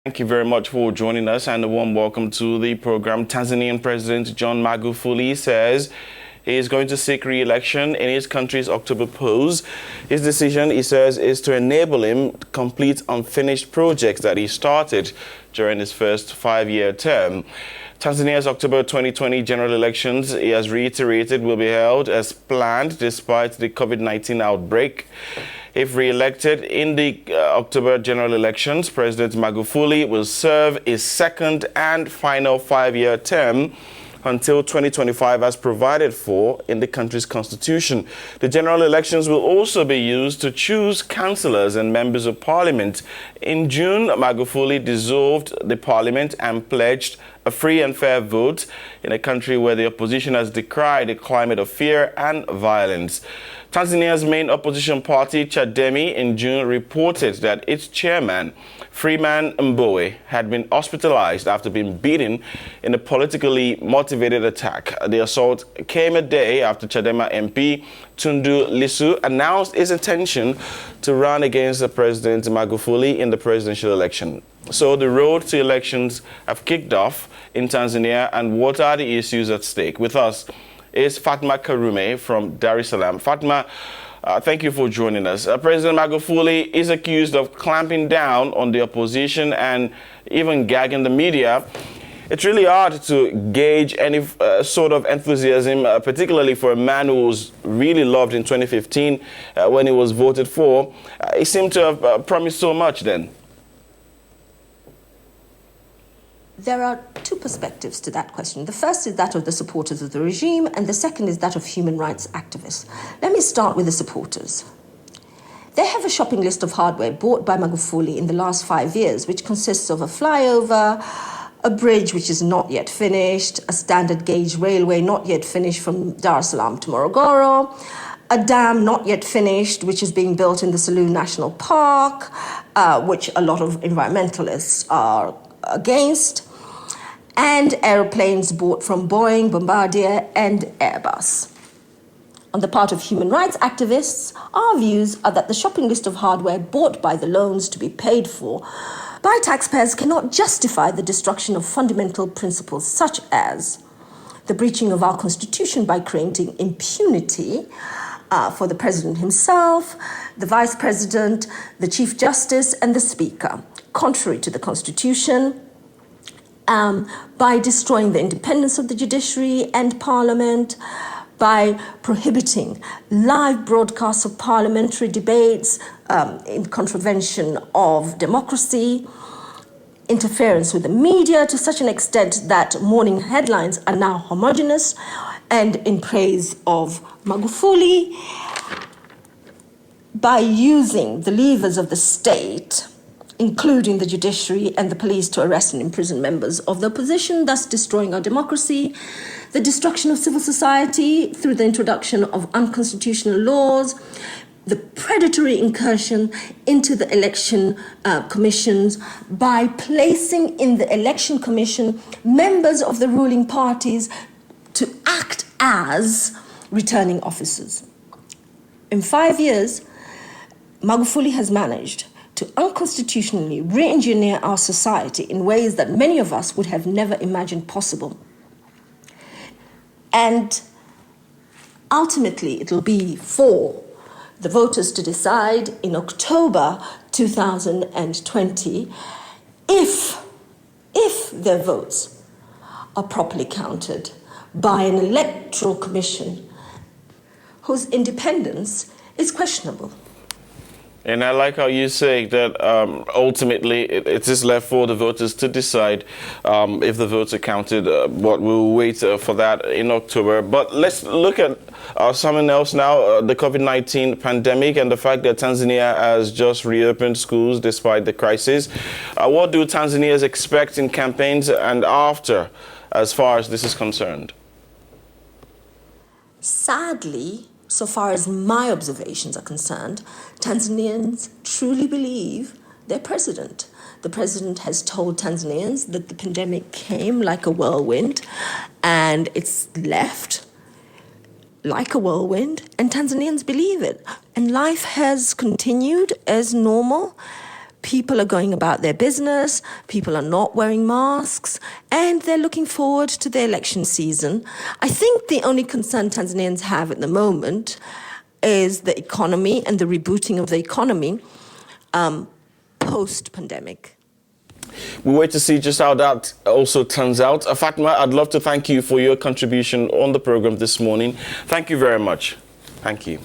Thank you very much for joining us and a warm welcome to the program. Tanzanian President John Magufuli says he is going to seek re-election in his country's October polls. His decision, he says, is to enable him to complete unfinished projects that he started during his first five-year term. Tanzania's October 2020 general elections, he has reiterated, will be held as planned despite the COVID-19 outbreak. If re-elected in the October general elections, President Magufuli will serve his second and final five-year term until 2025 as provided for in the country's constitution. The general elections will also be used to choose councillors and members of parliament. In June, Magufuli dissolved the parliament and pledged a free and fair vote in a country where the opposition has decried a climate of fear and violence. Tanzania's main opposition party, Chadema, in June reported that its chairman, Freeman Mbowe, had been hospitalized after being beaten in a politically motivated attack. The assault came a day after Chadema MP Tundu Lissu announced his intention to run against the President Magufuli in the presidential election. So the road to elections have kicked off in Tanzania, and what are the issues at stake? With us is Fatma Karume from Dar es Salaam. Fatma, thank you for joining us. President Magufuli is accused of clamping down on the opposition and even gagging the media. It's really hard to gauge any sort of enthusiasm, particularly for a man who was really loved in 2015 when he was voted for. He seemed to have promised so much then. There are two perspectives to that question. The first is that of the supporters of the regime, and the second is that of human rights activists. Let me start with the supporters. They have a shopping list of hardware bought by Magufuli in the last 5 years, which consists of a flyover, a bridge which is not yet finished, a standard gauge railway not yet finished from Dar es Salaam to Morogoro, a dam not yet finished, which is being built in the Selous National Park, which a lot of environmentalists are against, and aeroplanes bought from Boeing, Bombardier, and Airbus. On the part of human rights activists, our views are that the shopping list of hardware bought by the loans to be paid for by taxpayers cannot justify the destruction of fundamental principles such as the breaching of our constitution by creating impunity for the president himself, the vice president, the chief justice, and the speaker, contrary to the constitution, by destroying the independence of the judiciary and parliament, by prohibiting live broadcasts of parliamentary debates in contravention of democracy, interference with the media to such an extent that morning headlines are now homogenous and in praise of Magufuli, by using the levers of the state, including the judiciary and the police, to arrest and imprison members of the opposition, thus destroying our democracy, the destruction of civil society through the introduction of unconstitutional laws, the predatory incursion into the election commissions by placing in the election commission members of the ruling parties to act as returning officers. In 5 years, Magufuli has managed to unconstitutionally re-engineer our society in ways that many of us would have never imagined possible. And ultimately, it'll be for the voters to decide in October 2020 if their votes are properly counted by an electoral commission whose independence is questionable. And I like how you say that ultimately it is left for the voters to decide if the votes are counted. But we'll wait for that in October. But let's look at something else now, the COVID-19 pandemic and the fact that Tanzania has just reopened schools despite the crisis. What do Tanzanians expect in campaigns and after, as far as this is concerned? Sadly, so far as my observations are concerned, Tanzanians truly believe their president. The president has told Tanzanians that the pandemic came like a whirlwind and it's left like a whirlwind, and Tanzanians believe it. And life has continued as normal. People are going about their business, people are not wearing masks, and they're looking forward to the election season. I think the only concern Tanzanians have at the moment is the economy and the rebooting of the economy post-pandemic. We wait to see just how that also turns out. Fatma, I'd love to thank you for your contribution on the program this morning. Thank you very much. Thank you.